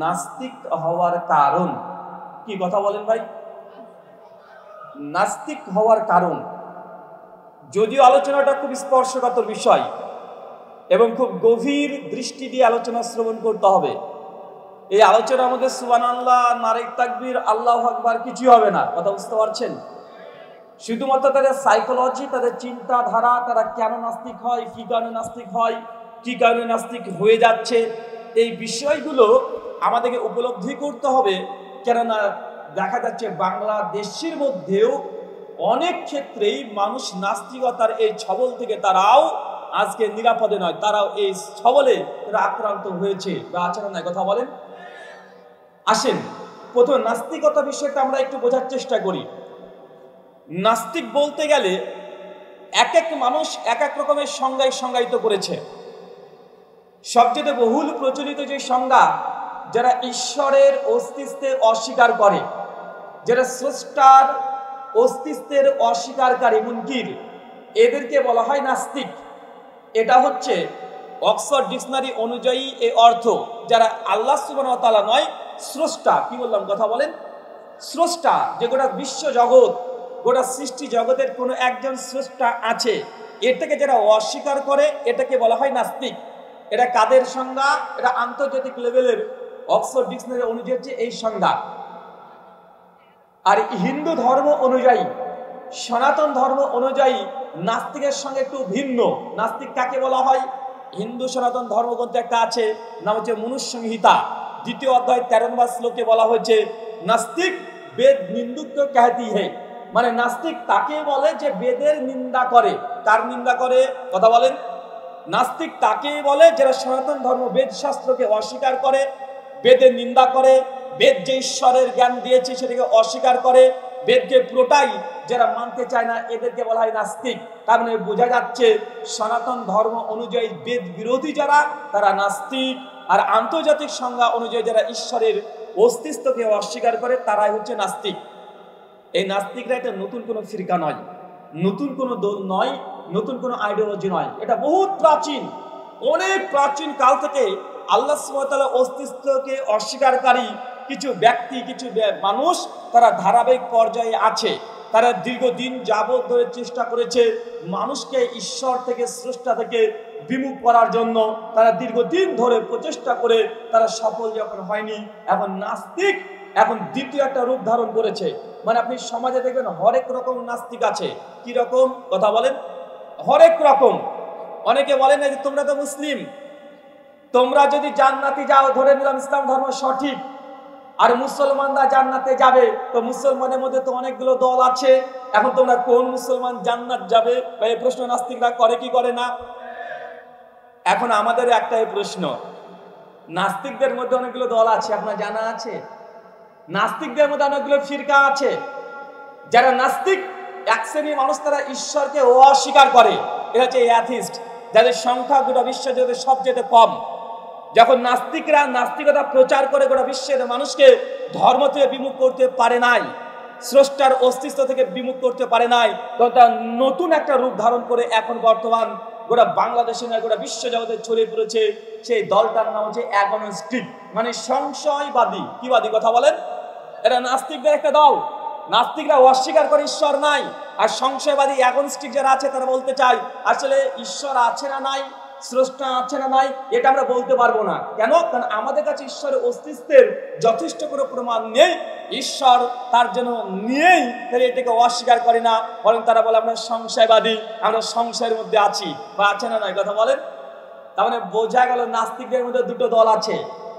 নাস্তিক হওয়ার কারণ কি? কথা বলেন ভাই। নাস্তিক হওয়ার কারণ, যদিও আলোচনাটা খুব স্পর্শকাতর বিষয় এবং খুব গভীর দৃষ্টি দিয়ে আলোচনা শ্রবণ করতে হবে। এই আলোচনার মধ্যে সুবহানাল্লাহ, নারে তাকবীর, আল্লাহু আকবার কিছু হবে না। কথা বুঝতে পারছেন? শুধুমাত্র তাদের সাইকোলজি, তাদের চিন্তাধারা, তারা কেন নাস্তিক হয়, কি কারণে নাস্তিক হয়, কি কারণে নাস্তিক হয়ে যাচ্ছে, এই বিষয়গুলো আমাদেরকে উপলব্ধি করতে হবে। কেননা দেখা যাচ্ছে বাংলাদেশের মধ্যেও অনেক ক্ষেত্রেই মানুষ নাস্তিকতার এই ছবল থেকে তারাও আজকে নিরাপদে নয়, তারাও এই ছবলে আক্রান্ত হয়েছে বা আচরণ নাই। কথা বলেন। আসেন প্রথমে নাস্তিকতা বিষয়টা আমরা একটু বোঝার চেষ্টা করি। নাস্তিক বলতে গেলে এক এক মানুষ এক এক রকমের সংজ্ঞায় সংজ্ঞায়িত করেছে। সবচেয়ে বহুল প্রচলিত যে সংজ্ঞা, যারা ঈশ্বরের অস্তিত্বের অস্বীকার করে, যারা স্রষ্টার অস্তিত্বের অস্বীকারী মুনকির, এদেরকে বলা হয় নাস্তিক। এটা হচ্ছে অক্সফোর্ড ডিকশনারি অনুযায়ী এই অর্থ, যারা আল্লাহ সুবহানাহু ওয়া তাআলা নয়, স্রষ্টা। কি বললাম? কথা বলেন। স্রষ্টা, যে গোটা বিশ্ব জগৎ, গোটা সৃষ্টি জগতের কোনো একজন স্রষ্টা আছে, এটাকে যারা অস্বীকার করে, এটাকে বলা হয় নাস্তিক। এটা কাদের সংজ্ঞা? এটা আন্তর্জাতিক লেভেলের অক্সফোর্ড ডিকশনারি অনুযায়ী হচ্ছে এই সংজ্ঞা। আর হিন্দু ধর্ম অনুযায়ী, সনাতন ধর্ম অনুযায়ী নাস্তিকের সঙ্গে একটু ভিন্ন। নাস্তিক কাকে বলা হয়? হিন্দু সনাতন ধর্মগ্রন্থে একটা আছে, নাম হচ্ছে মনুসংহিতা, 2য় অধ্যায় 13 নম্বর শ্লোকে বলা হয়েছে, নাস্তিক বেদ নিন্দুক कहती है। মানে নাস্তিক তাকে বলে যে বেদের নিন্দা করে। কার নিন্দা করে? কথা বলেন। নাস্তিক তাকে বলে যারা সনাতন ধর্ম বেদ শাস্ত্রকে অস্বীকার করে, বেদের নিন্দা করে, বেদ যে ঈশ্বরের জ্ঞান দিয়েছে সেটাকে অস্বীকার করে, বেদকে পুরোটাই যারা মানতে চায় না, এদেরকে বলা হয় নাস্তিক। তার মানে বোঝা যাচ্ছে সনাতন ধর্ম অনুযায়ী বেদ বিরোধী যারা, তারা নাস্তিক। আর আন্তর্জাতিক সংজ্ঞা অনুযায়ী যারা ঈশ্বরের অস্তিত্বকে অস্বীকার করে, তারাই হচ্ছে নাস্তিক। এই নাস্তিকরা এটা নতুন কোনো ফিরকা নয়, নতুন কোনো দল নয়, নতুন কোনো আইডিওলজি নয়। এটা বহুত প্রাচীন, অনেক প্রাচীন কাল থেকে আল্লাহ সুবহানাহু ওয়া তাআলার অস্তিত্বকে অস্বীকারী কিছু ব্যক্তি, কিছু মানুষ, তারা ধারাবাহিক পর্যায়ে আছে। তারা দীর্ঘদিন যাবৎ ধরে চেষ্টা করেছে মানুষকে ঈশ্বর থেকে, স্রষ্টা থেকে বিমুখ করার জন্য। তারা দীর্ঘদিন ধরে প্রচেষ্টা করে তারা সফল যখন হয়নি, এখন নাস্তিক এখন দ্বিতীয় একটা রূপ ধারণ করেছে। মানে আপনি সমাজে দেখবেন হরেক রকম নাস্তিক আছে। কি রকম? কথা বলেন। হরেক রকম। অনেকে বলেন যে তোমরা তো মুসলিম, তোমরা যদি জান্নাতে যাও, ধরে নিলাম ইসলাম ধর্ম সঠিক, আর মুসলমানরা জান্নাতে যাবে, তো মুসলমানের মধ্যে তো অনেকগুলো দল আছে, এখন তোমরা কোন মুসলমান জান্নাত যাবে? বা এই প্রশ্ন নাস্তিকরা করে কি করে না? এখন আমাদের একটাই প্রশ্ন, নাস্তিকদের মধ্যে অনেকগুলো দল আছে, আপনার জানা আছে? নাস্তিকদের মধ্যে অনেকগুলো ফিরকা আছে। যারা নাস্তিক, এক শ্রেণীর মানুষ, তারা ঈশ্বরকে অস্বীকার করে। এটা হচ্ছে অ্যাথিস্ট, যাদের সংখ্যা গোটা বিশ্ব জগতে সবচেয়ে কম। যখন নাস্তিকরা নাস্তিকতা প্রচার করে গোটা বিশ্বের মানুষকে ধর্ম থেকে বিমুখ করতে পারে নাই, স্রষ্টার অস্তিত্ব থেকে বিমুখ করতে পারে নাই, তখন তারা নতুন একটা রূপ ধারণ করে এখন বর্তমান গোটা বাংলাদেশে নয়, গোটা বিশ্ব জগতে ছড়িয়ে পড়েছে। সেই দলটার নাম হচ্ছে অ্যাগনস্টিক, মানে সংশয়বাদী। কি বাদী? কথা বলেন। এটা নাস্তিকদের একটা দল। নাস্তিকরা অস্বীকার করে ঈশ্বর নাই, আর সংশয়বাদী অ্যাগনস্টিক যারা আছে, তারা বলতে চায় আসলে ঈশ্বর আছে না নাই, স্রষ্টা আছে না নাই, এটা আমরা বলতে পারবো না। কেন? কারণ আমাদের কাছে ঈশ্বরের অস্তিত্বের যথেষ্ট কোনো প্রমাণ নেই। ঈশ্বর তার জন্য নিয়েই তারা এটাকে অস্বীকার করে না, বরং তারা বলে আমরা সংশয়বাদী, আমরা সংশয়ের মধ্যে আছি। বা আছে না নাই? কথা বলেন। তার মানে বোঝা গেল নাস্তিকদের মধ্যে দুটো দল আছে।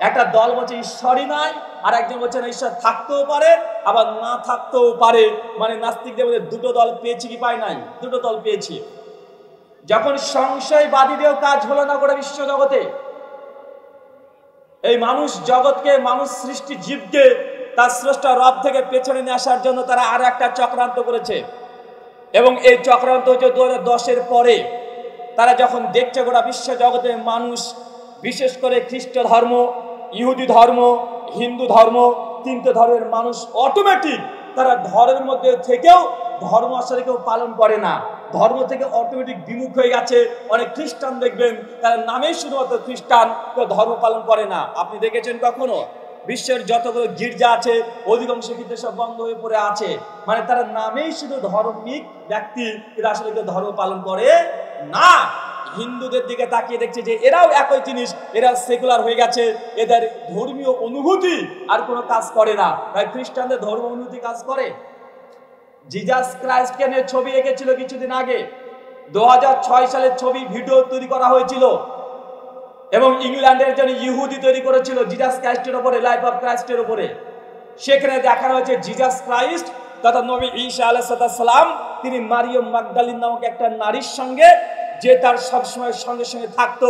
একটা দল বলছে ঈশ্বরই নাই, আর একজন বলছে না ঈশ্বর থাকতেও পারে আবার না থাকতেও পারে। মানে নাস্তিকদের মধ্যে দুটো দল পেয়েছি কি পাই নাই? দুটো দল পেয়েছি। যখন সংশয়বাদীদেরও কাজ হলো না গোটা বিশ্ব জগতে, এই মানুষ জগৎকে, মানুষ সৃষ্টি জীবকে তার স্রষ্টা রব থেকে পেছনে নিয়ে আসার জন্য তারা আর একটা চক্রান্ত করেছে। এবং এই চক্রান্ত হচ্ছে 2010-এর পরে। তারা যখন দেখছে গোটা বিশ্ব জগতে মানুষ, বিশেষ করে খ্রিস্ট ধর্ম, ইহুদি ধর্ম, হিন্দু ধর্ম, 3টে ধর্মের মানুষ অটোমেটিক তারা ধর্মের মধ্যে থেকেও ধর্ম আসলে কেউ পালন করে না। ধর্ম থেকে অটোমেটিক বিমুখ হয়ে গেছে। অনেক খ্রিস্টান দেখবেন তারা নামেই শুধুমাত্র খ্রিস্টান, কেউ ধর্ম পালন করে না। আপনি দেখেছেন কখনো? বিশ্বের যতগুলো গির্জা আছে অধিকাংশ ক্ষেত্রে সব বন্ধ হয়ে পড়ে আছে। মানে তারা নামেই শুধু ধার্মিক ব্যক্তি, কিন্তু আসলে কেউ ধর্ম পালন করে না। হিন্দুদের দিকে তাকিয়ে দেখছে যে এরাও একই জিনিস, এরা সেকুলার হয়ে গেছে, এদের ধর্মীয় অনুভূতি আর কোনো কাজ করে না। তাই খ্রিস্টানদের ধর্ম অনুভূতি কাজ করে। জিজাস ক্রাইস্টকে নিয়ে ছবি এঁকেছিল কিছুদিন আগে, 2006 সালের ছবি, ভিডিও তৈরি করা হয়েছিল এবং ইংল্যান্ডের জন্য ইহুদি তৈরি করেছিল জিজাস ক্রাইস্টের উপরে, লাইফ অফ ক্রাইস্টের উপরে। সেখানে দেখানো হয়েছে জিজাস ক্রাইস্ট তথা নবী ঈসা আলাইহিস সালাম, তিনি মারিয়ম মাগদালিন নামক একটা নারীর সঙ্গে, যে তার সবসময় সঙ্গে সঙ্গে থাকতো,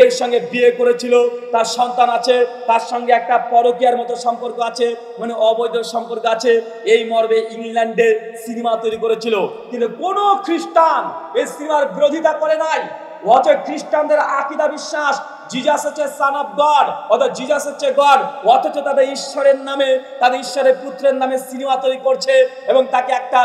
এর সঙ্গে বিয়ে করেছিল, তার সন্তান আছে, তার সঙ্গে একটা পরকীয়ার মতো সম্পর্ক আছে, মানে অবৈধ সম্পর্ক আছে। এই মর্মে ইংল্যান্ডে সিনেমা তৈরি করেছিল, কিন্তু কোনো খ্রিস্টান এই সিনেমার বিরোধিতা করে নাই। অথচ খ্রিস্টানদের আকীদা বিশ্বাস জিজাস হচ্ছে সন অফ গড, অর্থাৎ জিজাস হচ্ছে গড, অথচ তাদের ঈশ্বরের নামে, তাদের ঈশ্বরের পুত্রের নামে সিনেমা তৈরি করছে এবং তাকে একটা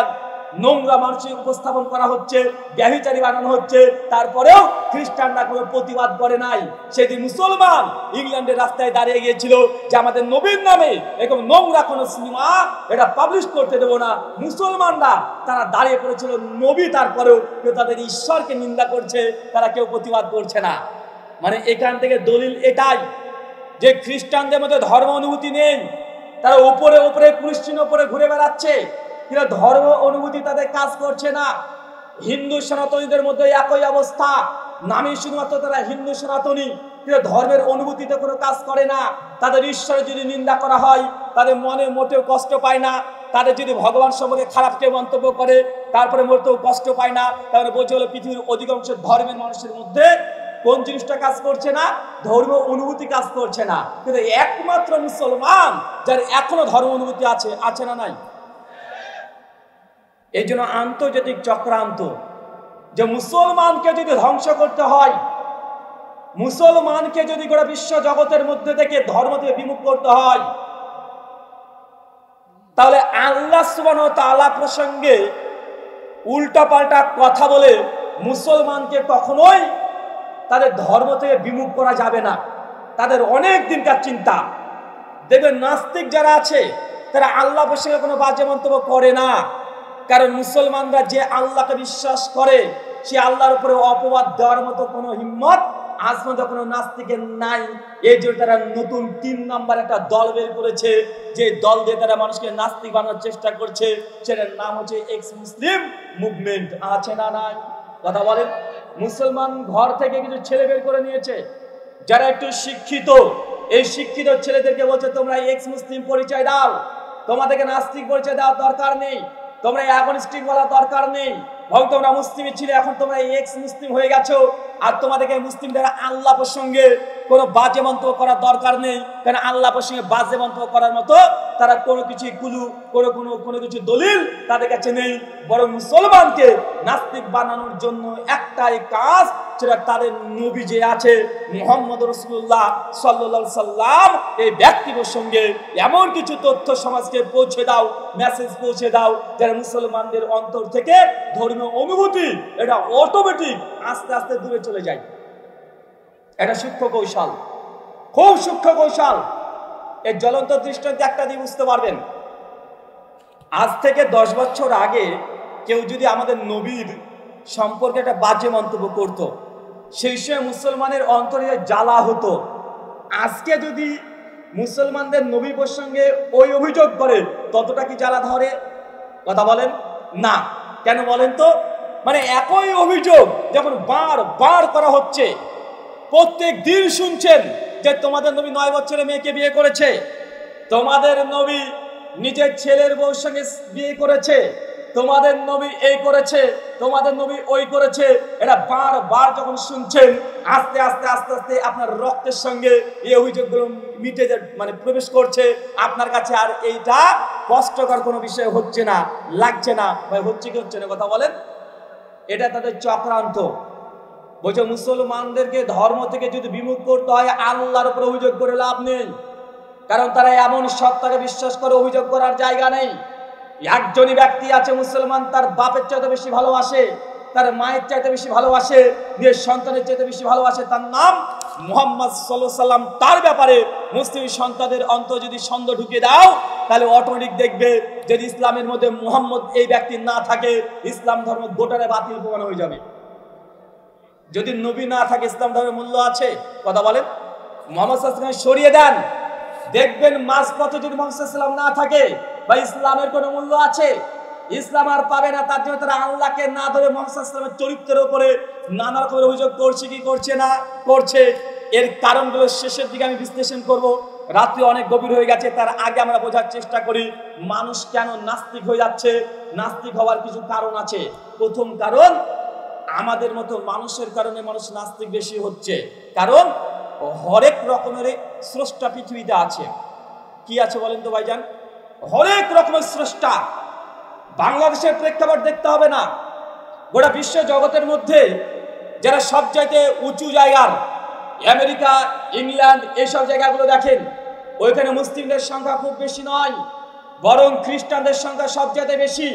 নোংরা মানুষের উপস্থাপন করা হচ্ছে, ব্যভিচারী বানানো হচ্ছে। তারপরেও খ্রিস্টানরা কোনো প্রতিবাদ করে নাই। সেদিন মুসলমান ইংল্যান্ডের রাস্তায় দাঁড়িয়ে গিয়েছিল যে আমাদের নবীর নামে এরকম নোংরা কোনো সিনেমা এটা পাবলিশ করতে দেবো না। মুসলমানরা তারা দাঁড়িয়ে পড়েছিল নবী, তারপরেও কেউ তাদের ঈশ্বরকে নিন্দা করছে, তারা কেউ প্রতিবাদ করছে না। মানে এখান থেকে দলিল এটাই যে খ্রিস্টানদের মধ্যে ধর্ম অনুভূতি নেই, তারা উপরে উপরে ক্রিশ্চিয়ান উপরে ঘুরে বেড়াচ্ছে, কিন্তু ধর্ম অনুভূতি তাদের কাজ করছে না। হিন্দু সনাতনীদের মধ্যে একই অবস্থা, নামে শুধুমাত্র তারা হিন্দু সনাতনী, কিন্তু ধর্মের অনুভূতিতে কোনো কাজ করে না। তাদের ঈশ্বরের যদি নিন্দা করা হয় তাদের মনে মোটেও কষ্ট পায় না। তাদের যদি ভগবান সম্পর্কে খারাপ কেউ মন্তব্য করে তারপরে মোটেও কষ্ট পায় না। তাহলে বলছে হলো পৃথিবীর অধিকাংশ ধর্মের মানুষের মধ্যে কোন জিনিসটা কাজ করছে না? ধর্ম অনুভূতি কাজ করছে না। কিন্তু একমাত্র মুসলমান যার এখনো ধর্ম অনুভূতি আছে, আছে না নাই? এই জন্য আন্তর্জাতিক চক্রান্ত যে মুসলমানকে যদি ধ্বংস করতে হয়, মুসলমানকে যদি গোটা বিশ্ব জগতের মধ্যে থেকে ধর্ম থেকে বিমুখ করতে হয়, তাহলে আল্লাহ সুবহানাহু ওয়া তাআলা প্রসঙ্গে উল্টাপাল্টা কথা বলে মুসলমানকে কখনোই তাদের ধর্ম থেকে বিমুখ করা যাবে না। তাদের অনেক দিনকার চিন্তা। দেখবেন নাস্তিক যারা আছে তারা আল্লাহ প্রসঙ্গে কোনো বাজে মন্তব্য করে না, কারণ মুসলমানরা যে আল্লাহকে বিশ্বাস করে সে আল্লাহর উপরে অপবাদ দেওয়ার মতো কোনো হিম্মত আজ পর্যন্ত কোনো নাস্তিকের নাই। এই জন্য তারা নতুন 3 নাম্বার একটা দল বের করেছে, যে দল দিয়ে তারা মানুষকে নাস্তিক বানানোর চেষ্টা করছে, সেটার নাম হচ্ছে এক্স মুসলিম মুভমেন্ট। আছে না নাই? কথা বলেন। মুসলমান ঘর থেকে কিছু ছেলে বের করে নিয়েছে যারা একটু শিক্ষিত, এই শিক্ষিত ছেলেদেরকে বলছে তোমরা এক্স মুসলিম পরিচয় দাও, তোমাদেরকে নাস্তিক পরিচয় দেওয়ার দরকার নেই, তোমরা অ্যাগনস্টিক বলার দরকার নেই, বরং তোমরা মুসলিমই ছিলে, এখন তোমরা এক্স মুসলিম হয়ে গেছো, আর তোমাদেরকে মুসলিমদের আল্লাহ প্রসঙ্গে কোনো বাজে মন্তব্য করার দরকার নেই, কারণ আল্লাহ প্রসঙ্গে বাজে মন্তব্য করার মতো তারা কোনো কিছু কুলু কোনো কিছু দলিল তাদের কাছে নেই। বরং মুসলমানকে নাস্তিক বানানোর জন্য একটাই কাজ, সেটা তাদের নবী যে আছে মুহাম্মদ রাসূলুল্লাহ সাল্লাল্লাহু আলাইহি সাল্লাম, এই ব্যক্তি প্রসঙ্গে এমন কিছু তথ্য সমাজকে পৌঁছে দাও, মেসেজ পৌঁছে দাও, যারা মুসলমানদের অন্তর থেকে ধর্মীয় অনুভূতি এটা অটোমেটিক আস্তে আস্তে দূরে চলে যায়। এটা সূক্ষ্ম কৌশল, খুব সূক্ষ্ম কৌশল। এই জ্বলন্ত দৃষ্টান্ত একটা দিয়ে বুঝতে পারবেন। আজ থেকে 10 বছর আগে কেউ যদি আমাদের নবীর সম্পর্কে একটা বাজে মন্তব্য করত, সেই সময় মুসলমানের অন্তরে জ্বালা হতো। আজকে যদি মুসলমানদের নবী প্রসঙ্গে ওই অভিযোগ করে, ততটা কি জ্বালা ধরে? কথা বলেন না। কেন বলেন তো? মানে একই অভিযোগ যখন বার করা হচ্ছে, প্রত্যেক দিন শুনছেন যে তোমাদের নবী 9 বছরের মেয়েকে বিয়ে করেছে, তোমাদের নবী নিজের ছেলের বউর সঙ্গে বিয়ে করেছে, তোমাদের নবী এই করেছে, তোমাদের নবী ওই করেছে, এটা বার যখন শুনছেন, আস্তে আস্তে আস্তে আস্তে আপনার রক্তের সঙ্গে এই অভিযোগগুলো মিটে মানে প্রবেশ করছে আপনার কাছে। আর এইটা কষ্টকর কোনো বিষয় হচ্ছে না, লাগছে না। ভাই হচ্ছে কি হচ্ছে না? কথা বলেন। এটা তাদের চক্রান্ত। বলছে মুসলমানদেরকে ধর্ম থেকে যদি বিমুখ করতে হয়, আল্লাহর উপর অভিযোগ করে লাভ নেই, কারণ তারা এমন সত্তাকে বিশ্বাস করে অভিযোগ করার জায়গা নেই। একজনই ব্যক্তি আছে মুসলমান তার বাপের চাইতে বেশি ভালোবাসে, তার মায়ের চাইতে বেশি ভালোবাসে, নিজের সন্তানের চাইতে বেশি ভালোবাসে, তার নাম মুহাম্মদ সাল্লাল্লাহু আলাইহি সাল্লাম। তার ব্যাপারে মুসলিম সন্তানদের অন্তর যদি সন্দেহ ঢুকে দাও, তাহলে অটোমেটিক দেখবে যদি ইসলামের মধ্যে মুহাম্মদ এই ব্যক্তি না থাকে, ইসলাম ধর্ম গোটারে বাতিল প্রমাণ হয়ে যাবে। যদি নবী না থাকে ইসলাম ধর্মের মূল্য আছে? কথা বলেন। মুহাম্মদ সাল্লাল্লাহু আলাইহি ওয়াসাল্লাম সরিয়ে দেন, দেখবেন মাঝপথে যদি মুহাম্মদ সাল্লাল্লাহু আলাইহি ওয়াসাল্লাম না থাকে বা ইসলামের কোনো মূল্য আছে, ইসলাম আর পাবে না। তার জন্য তারা আল্লাহকে না ধরে মুহাম্মদ সাল্লাল্লাহু আলাইহি ওয়াসাল্লামের চরিত্রের উপরে নানা রকমের অভিযোগ করছে, কি করছে না করছে। এর কারণগুলো শেষের দিকে আমি বিশ্লেষণ করব। রাত্রি অনেক গভীর হয়ে গেছে, তার আগে আমরা বোঝার চেষ্টা করি মানুষ কেন নাস্তিক হয়ে যাচ্ছে। নাস্তিক হওয়ার কিছু কারণ আছে। প্রথম কারণ, আমাদের মতো মানুষের কারণে মানুষ নাস্তিক বেশি হচ্ছে। কারণ হরেক রকমের স্রষ্টা পৃথিবীতে আছে। কি আছে বলেন তো ভাইজান? হরেক রকমের স্রষ্টা। বাংলাদেশের প্রেক্ষাপট দেখতে হবে না, গোটা বিশ্ব জগতের মধ্যে যারা সবচাইতে উঁচু জায়গার, আমেরিকা, ইংল্যান্ড, এইসব জায়গাগুলো দেখেন, ওইখানে মুসলিমদের সংখ্যা খুব বেশি নয়, বরং খ্রিস্টানদের সংখ্যা সবচাইতে বেশি।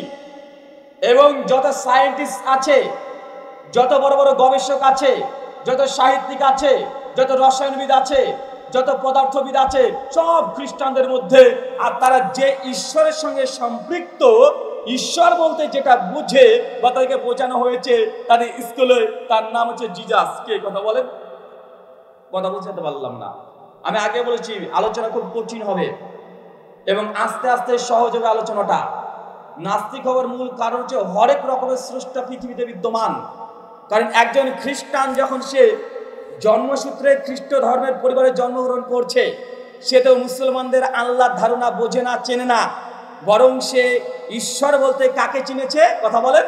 এবং যত সায়েন্টিস্ট আছে, যত বড় বড় গবেষক আছে, যত সাহিত্যিক আছে, যত রসায়নবিদ আছে, যত পদার্থবিদ আছে, সব খ্রিস্টানদের মধ্যে। আর তারা যে ঈশ্বরের সঙ্গে সম্পৃক্ত, ঈশ্বর বলতে যেটা বুঝে বা তাদেরকে বোঝানো হয়েছে তাদের স্কুলে, তার নাম হচ্ছে জিজাস। কে কথা বলেন? কথা বুঝতে পারলাম না। আমি আগে বলেছি আলোচনা খুব কঠিন হবে এবং আস্তে আস্তে সহজ হবে আলোচনাটা। নাস্তিক হওয়ার মূল কারণ হচ্ছে হরেক রকমের স্রষ্টা পৃথিবীতে বিদ্যমান। কারণ একজন খ্রিস্টান যখন সে জন্মসূত্রে খ্রিস্ট ধর্মের পরিবারে জন্মগ্রহণ করছে, সে তো মুসলমানদের আল্লাহর ধারণা বোঝে না, চেনে না, বরং সে ঈশ্বর বলতে কাকে চিনেছে? কথা বলেন,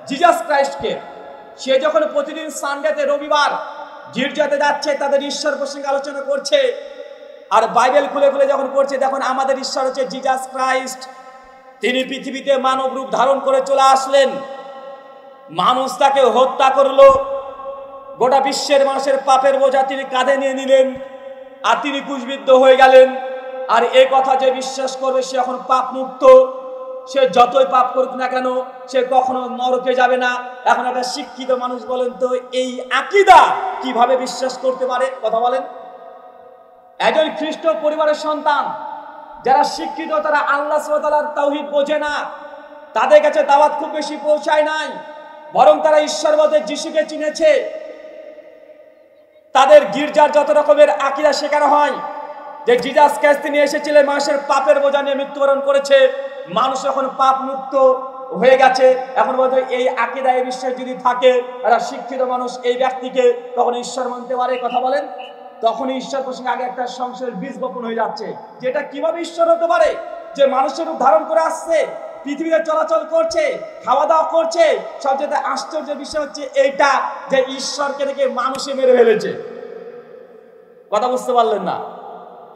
জিজাস ক্রাইস্টকে। সে যখন প্রতিদিন সানডেতে, রবিবার গির্জাতে যাচ্ছে, তাদের ঈশ্বর প্রসঙ্গে আলোচনা করছে, আর বাইবেল খুলে খুলে যখন পড়ছে, দেখুন আমাদের ঈশ্বর হচ্ছে জিজাস ক্রাইস্ট। তিনি পৃথিবীতে মানব রূপ ধারণ করে চলে আসলেন, মানুষ তাকে হত্যা করলো, গোটা বিশ্বের মানুষের পাপের বোঝা তিনি কাঁধে নিয়ে নিলেন, আর তিনি ক্রুশবিদ্ধ হয়ে গেলেন। আর এই কথা যে বিশ্বাস করবে সে এখন পাপ মুক্ত। সে যতই পাপ করুক না কেন, সে কখনো নরকে যাবে না। এখন একটা শিক্ষিত মানুষ বলেন তো, এই আকীদা কিভাবে বিশ্বাস করতে পারে? কথা বলেন। একজন খ্রিস্ট পরিবারের সন্তান যারা শিক্ষিত, তারা আল্লাহ সুবহানাহু ওয়া তাআলার তাওহীদ বোঝে না, তাদের কাছে দাওয়াত খুব বেশি পৌঁছায় নাই, বরং তারা ঈশ্বর বলতে যিশুকে চিনেছে। তাদের গির্জার যত রকমের আকীদা শেখানো হয় যে জিজাস ক্রাইস্ট তিনি এসেছিলেন, মানুষের পাপের বোঝা নিয়ে মৃত্যুবরণ করেছে, মানুষ এখন পাপ মুক্ত হয়ে গেছে। এখন বলতে এই আকীদা, এই বিশ্বাস যদি থাকে, এরা শিক্ষিত মানুষ এই ব্যক্তিকে তখন ঈশ্বর মানতে পারে। কথা বলেন। তখনই ঈশ্বর প্রসঙ্গে আগে একটা সংশয়ের বীজ বপন হয়ে যাচ্ছে, যে এটা কিভাবে ঈশ্বর হতে পারে, যে মানুষের রূপ ধারণ করে আসছে, পৃথিবীতে চলাচল করছে, খাওয়া দাওয়া করছে। সবচেয়ে আশ্চর্যের বিষয় হচ্ছে এইটা যে ঈশ্বরকে দেখে মানুষে মেরে ফেলেছে। কথা বুঝতে পারলেন না?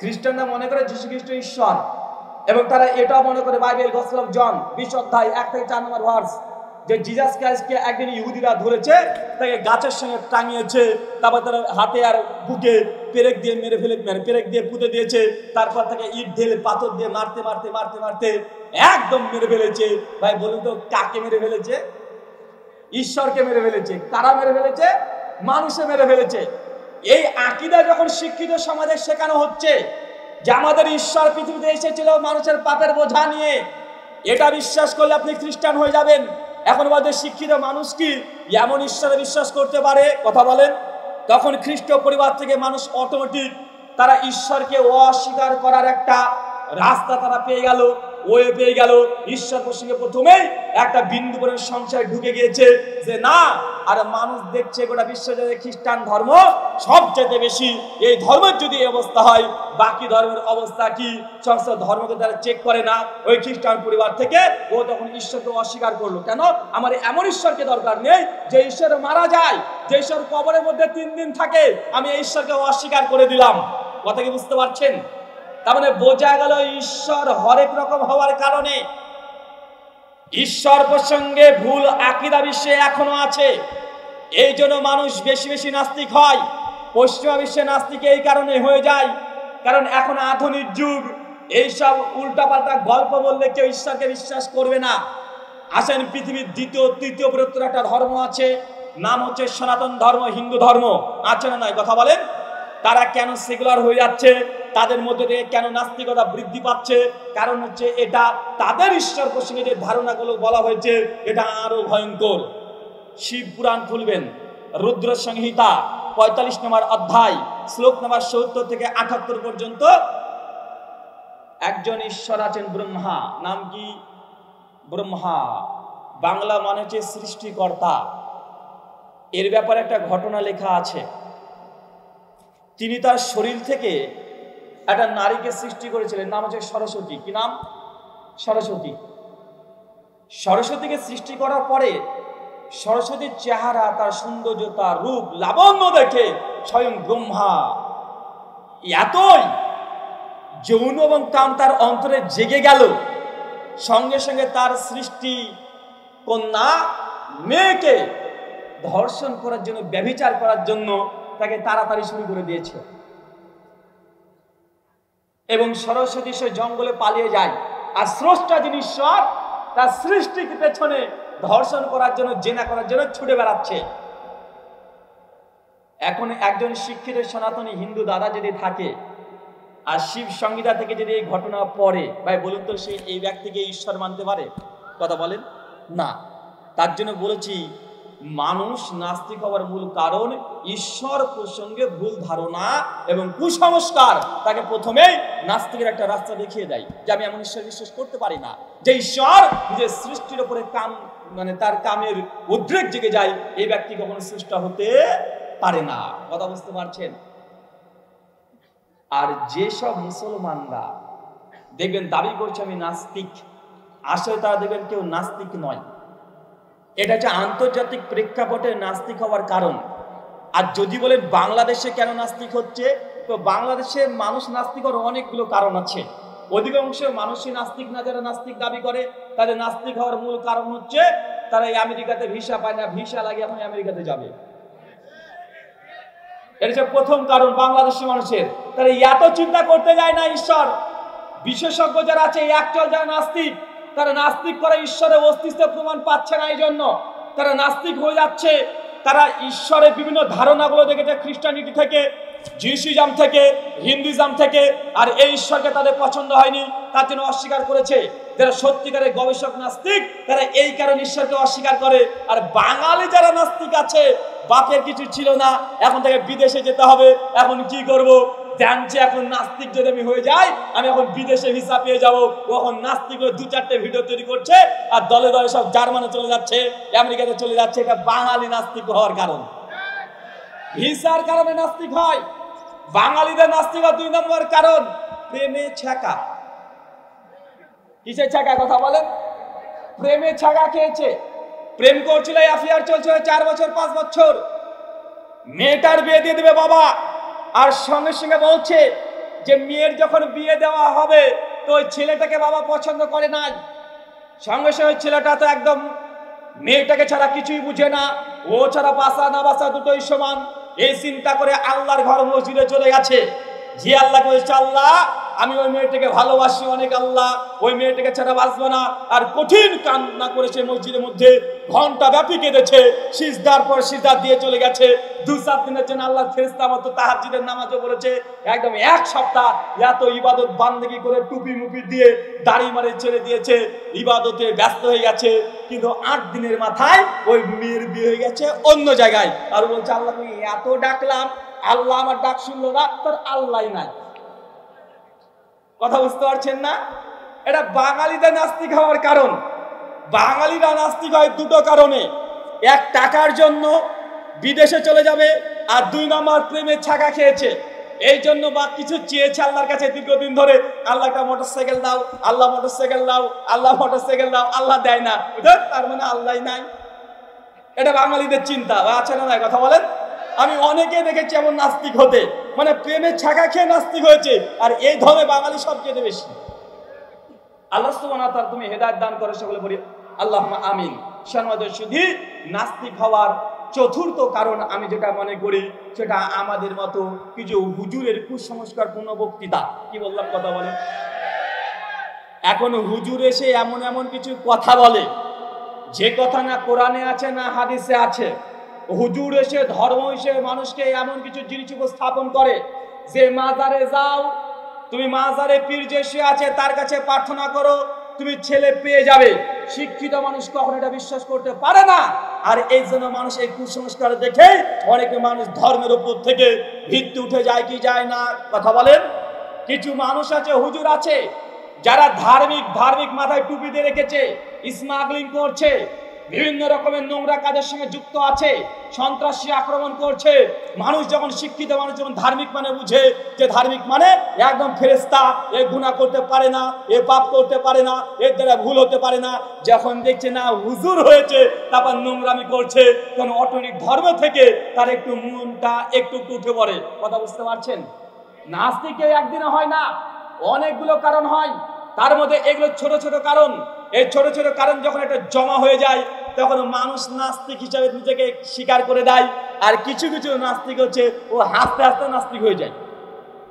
খ্রিস্টানরা মনে করে যীশু খ্রিস্ট ঈশ্বর, এবং তারা এটাও মনে করে বাইবেল গসপেল অফ জন 20 অধ্যায় 1 থেকে 4 নম্বর ভার্স, যে জিজাস ক্রাইস্টকে একদিন ইহুদিরা ধরেছে, তাকে গাছের সঙ্গে টাঙিয়েছে, তারপর তারা হাতে আর বুকে পেরেক দিয়ে মেরে ফেলে, পেরেক দিয়ে পুঁতে দিয়েছে, তারপর তাকে ইট ঢেলে পাথর দিয়ে মারতে মারতে মারতে মারতে একদম মেরে ফেলেছে। ভাই বলুন তো, কাকে মেরে ফেলেছে? ঈশ্বরকে মেরে ফেলেছে। কারা মেরে ফেলেছে? মানুষে মেরে ফেলেছে। এই আকীদা যখন শিক্ষিত সমাজে শেখানো হচ্ছে যে আমাদের ঈশ্বর পৃথিবীতে এসেছিল মানুষের পাপের বোঝা নিয়ে, এটা বিশ্বাস করলে আপনি খ্রিস্টান হয়ে যাবেন। এখন বলতে শিক্ষিত মানুষ কি এমন ঈশ্বরে বিশ্বাস করতে পারে? কথা বলেন। তখন খ্রিস্ট পরিবার থেকে মানুষ অটোমেটিক তারা ঈশ্বরকে অস্বীকার করার একটা রাস্তা তারা পেয়ে গেল, ওয়ে পেয়ে গেল। ঈশ্বর প্রসঙ্গে প্রথমেই একটা বিন্দু করে সংশয় ঢুকে গিয়েছে যে না, আর মানুষ দেখছে গোটা বিশ্বজুড়ে খ্রিস্টান ধর্ম সবচেয়ে বেশি। এই ধর্মের যদি এই অবস্থা হয়, বাকি ধর্মের অবস্থা কি? সমস্ত ধর্মকে তারা চেক করে না। ওই খ্রিস্টান পরিবার থেকে ও তখন ঈশ্বরকে অস্বীকার করলো। কেন? আমার এমন ঈশ্বরকে দরকার নেই যে ঈশ্বর মারা যায়, যে ঈশ্বর কবরের মধ্যে 3 দিন থাকে, আমি এই ঈশ্বরকে অস্বীকার করে দিলাম। কথা কি বুঝতে পারছেন? তার মানে বোঝা গেল ঈশ্বর হরেক রকম হওয়ার কারণে ঈশ্বর প্রসঙ্গে ভুল আকীদা বিশ্বে এখনো আছে। এই জন্য মানুষ বেশি বেশি নাস্তিক হয়। পশ্চিমা বিশ্বে নাস্তিক এই কারণে হয়ে যায়, কারণ এখন আধুনিক যুগ, এইসব উল্টাপাল্টা গল্প বললে কেউ ঈশ্বরকে বিশ্বাস করবে না। আসেন, পৃথিবীর দ্বিতীয় তৃতীয় বৃহত্তর একটা ধর্ম আছে, নাম হচ্ছে সনাতন ধর্ম, হিন্দু ধর্ম। আছে না নাই কথা বলেন? তারা কেন সেকুলার হয়ে যাচ্ছে? তাদের মধ্যে থেকে কেন নাস্তিকতা বৃদ্ধি পাচ্ছে? কারণ হচ্ছে এটা তাদের ঈশ্বর প্রসঙ্গে যে ধারণাগুলো বলা হয়েছে এটা আরো ভয়ঙ্কর। শিব পুরাণ খুলবেন, রুদ্র সংহিতা 45 নম্বর অধ্যায়, শ্লোক নম্বর 70 থেকে 78 পর্যন্ত একজন ঈশ্বর আছেন ব্রহ্মা। নাম কি? ব্রহ্মা। বাংলা মানে হচ্ছে সৃষ্টিকর্তা। এর ব্যাপারে একটা ঘটনা লেখা আছে। তিনি তার শরীর থেকে একটা নারীকে সৃষ্টি করেছিলেন, নাম হচ্ছে সরস্বতী। কি নাম? সরস্বতী। সরস্বতীকে সৃষ্টি করার পরে সরস্বতীর চেহারা, তার সৌন্দর্যতা, রূপ, লাবণ্য দেখে স্বয়ং ব্রহ্মা এতই যৌন এবং কাম তার অন্তরে জেগে গেল, সঙ্গে সঙ্গে তার সৃষ্টি কন্যা মেয়েকে ধর্ষণ করার জন্য, ব্যভিচার করার জন্য তাকে তাড়াতাড়ি শুরু করে দিয়েছে। এবং সরস্বতী সে জঙ্গলে পালিয়ে যায়। আর স্রষ্টা যিনি ঈশ্বর, তার সৃষ্টির পেছনে ধর্ষণ করার জন্য, জেনা করার জন্য ছুটে বেড়াচ্ছে। এখন একজন শিক্ষিত সনাতনী হিন্দু দাদা যদি থাকে আর শিব সংহিতা থেকে যদি এই ঘটনা পড়ে, ভাই বলুন তো সে এই ব্যক্তিকে ঈশ্বর মানতে পারে? কথা বলেন না। তার জন্য বলেছি, মানুষ নাস্তিক হওয়ার মূল কারণ ঈশ্বর প্রসঙ্গে ভুল ধারণা এবং কুসংস্কার তাকে প্রথমেই নাস্তিকের একটা রাস্তা দেখিয়ে দেয় যে আমি এমন ঈশ্বর বিশ্বাস করতে পারি না, যে ঈশ্বর নিজের সৃষ্টির উপরে কাম, মানে তার কামের উদ্রেক জেগে যায়, এই ব্যক্তি কখনো সৃষ্টি হতে পারে না। কথা বুঝতে পারছেন? আর যেসব মুসলমানরা দেখবেন দাবি করছে আমি নাস্তিক, আসলে তারা দেখবেন কেউ নাস্তিক নয়। এটা হচ্ছে আন্তর্জাতিক প্রেক্ষাপটে নাস্তিক হওয়ার কারণ। আর যদি বলেন বাংলাদেশে কেন নাস্তিক হচ্ছে, তো বাংলাদেশের মানুষ নাস্তিক হওয়ার অনেকগুলো কারণ আছে। অধিকাংশ মানুষই নাস্তিক না, যারা নাস্তিক দাবি করে তাদের নাস্তিক হওয়ার মূল কারণ হচ্ছে তারা এই আমেরিকাতে ভিসা পায় না, ভিসা লাগে এখন আমেরিকাতে যাবে। এটা হচ্ছে প্রথম কারণ বাংলাদেশি মানুষের। তারা এত চিন্তা করতে যায় না ঈশ্বর। বিশেষজ্ঞ যারা আছে, একচল যারা নাস্তিক, তারা নাস্তিক করে ঈশ্বরের অস্তিত্ব প্রমাণ পাচ্ছে না, এই জন্য তারা নাস্তিক হয়ে যাচ্ছে। তারা ঈশ্বরের বিভিন্ন ধারণাগুলো দেখেছে খ্রিস্টানিটি থেকে, জিউসিজম থেকে, হিন্দুইজম থেকে, আর এই ঈশ্বরকে তাদের পছন্দ হয়নি, তার জন্য অস্বীকার করেছে। যারা সত্যিকারের গবেষক নাস্তিক, তারা এই কারণে ঈশ্বরকে অস্বীকার করে। আর বাঙালি যারা নাস্তিক আছে, বাপের কিছু ছিল না, এখন থেকে বিদেশে যেতে হবে, এখন কি করব, জানছে এখন নাস্তিক যদি আমি হয়ে যাই, আমি এখন বিদেশে ভিসা পেয়ে যাব। এখন নাস্তিক 2-4টে ভিডিও তৈরি করছে আর দলে দলে সব জার্মানে চলে যাচ্ছে, আমেরিকাতে চলে যাচ্ছে। এটা বাঙালি নাস্তিক হওয়ার কারণ। ভিসার কারণে নাস্তিক হয়। বাঙালিদের নাস্তিক হওয়ার 2 নম্বর কারণ প্রেমে ছ্যাঁকা। কিসের ছ্যাঁকা কথা বলেন? প্রেমে ছ্যাঁকা খেয়েছে। প্রেম করছিল, অ্যাফেয়ার চলছিল 4 বছর 5 বছর, মেয়েটার বিয়ে দিয়ে দেবে বাবা, আর সঙ্গে সঙ্গে বলছে যে মেয়ের যখন বিয়ে দেওয়া হবে তো ওই ছেলেটাকে বাবা পছন্দ করে না। সঙ্গে সঙ্গে ছেলেটা তো একদম মেয়েটাকে ছাড়া কিছুই বুঝে না, ও ছাড়া বাসা না বাসা দুটোই সমান, এই চিন্তা করে আল্লাহর ঘর মসজিদে চলে গেছে। যে আল্লাহকে বলছে আল্লাহ আমি ওই মেয়েটাকে ভালোবাসি অনেক, আল্লাহ ওই মেয়েটাকে ছাড়া বাঁচবো না। আর কঠিন কান্না করেছে মসজিদের মধ্যে, ঘন্টা ব্যাপী কেঁদেছে, সিজদার পর সিজদা দিয়ে চলে গেছে। 2-4 দিনের জন্য আল্লাহর ফেরেশতা মতো তাহাজ্জুদের নামাজও পড়েছে। একদম 1 সপ্তাহ এত ইবাদত বান্দেগি করে টুপি মুপি দিয়ে দাড়ি মারে ছেড়ে দিয়েছে, ইবাদতে ব্যস্ত হয়ে গেছে। কিন্তু 8 দিনের মাথায় ওই মেয়ের বিয়ে হয়ে গেছে অন্য জায়গায়। আর বলছে আল্লাহ তুমি এত ডাকলাম, আল্লাহ আমার ডাক শুনলো না, তোর আল্লাহ নাই। কথা বুঝতে পারছেন না? এটা বাঙালিদের নাস্তিক হওয়ার কারণ। বাঙালিরা নাস্তিক হয় 2টো কারণে। 1 টাকার জন্য বিদেশে চলে যাবে, আর 2 নম্বর প্রেমে ছাকা খেয়েছে। এই জন্য বা কিছু চেয়েছে আল্লাহর কাছে দীর্ঘদিন ধরে, আল্লাহ একটা মোটরসাইকেল দাও, আল্লাহ মোটরসাইকেল দাও, আল্লাহ মোটরসাইকেল দাও, আল্লাহ দেয় না, তার মানে আল্লাহ নাই। এটা বাঙালিদের চিন্তা। আছে না কথা বলেন? আমি অনেকে দেখেছি এমন নাস্তিক হতে, মানে প্রেমের ছাকা খেয়ে নাস্তিক হয়েছে। আর এই ধরনের বাঙালি সবচেয়ে বেশি। আল্লাহ সুবহানাহু ওয়া তাআলা তুমি হেদায়েত দান করো সকলে বলি আল্লাহুম্মা আমিন। সম্মানিত সুধী, নাস্তিক হওয়ার 4র্থ কারণ আমি যেটা মনে করি সেটা আমাদের মতো কিছু হুজুরের কুসংস্কারপূর্ণ বক্তৃতা। কি বললাম কথা বলেন? এখন হুজুর এসে এমন এমন কিছু কথা বলে যে কথা না কোরআনে আছে না হাদিসে আছে, হুজুর এসে ধর্ম হিসেবে মানুষকে এমন কিছু জিনিস উপস্থাপন করে যে মাজারে যাও, তুমি মাজারে পীর যে শুয়ে আছে তার কাছে প্রার্থনা করো, তুমি ছেলে পেয়ে যাবে। শিক্ষিত মানুষ কখনো এটা বিশ্বাস করতে পারে না। আর এই জন্য মানুষ এই কুসংস্কার দেখে অনেকে মানুষ ধর্মের উপর থেকে ভিত্তি উঠে যায় কি যায় না, কথা বলেন। কিছু মানুষ আছে, হুজুর আছে, যারা ধার্মিক মাথায় টুপি দিয়ে রেখেছে, স্মাগলিং করছে, বিভিন্ন রকমের নোংরা কাজের সঙ্গে যুক্ত আছে, সন্ত্রাসী আক্রমণ করছে। মানুষ যখন শিক্ষিত মানুষ যখন ধার্মিক মানে বুঝে যে ধার্মিক মানে একদম ফেরেশতা, এ গুনাহ করতে পারে না, এ পাপ করতে পারে না, এর দ্বারা ভুল হতে পারে না, যখন দেখছে না হুজুর হয়েছে তারপর নোংরামি করছে, কারণ অটোমেটিক ধর্ম থেকে তার একটু মনটা একটু উঠে পড়ে। কথা বুঝতে পারছেন? নাস্তিকে একদিনে হয় না, অনেকগুলো কারণ হয়। তার মধ্যে এগুলো ছোট ছোট কারণ। এই ছোট ছোট কারণ যখন একটা জমা হয়ে যায় তখন মানুষ নাস্তিক হিসাবে নিজেকে স্বীকার করে দেয়। আর কিছু কিছু নাস্তিক হচ্ছে ও হাসতে হাসতে নাস্তিক হয়ে যায়।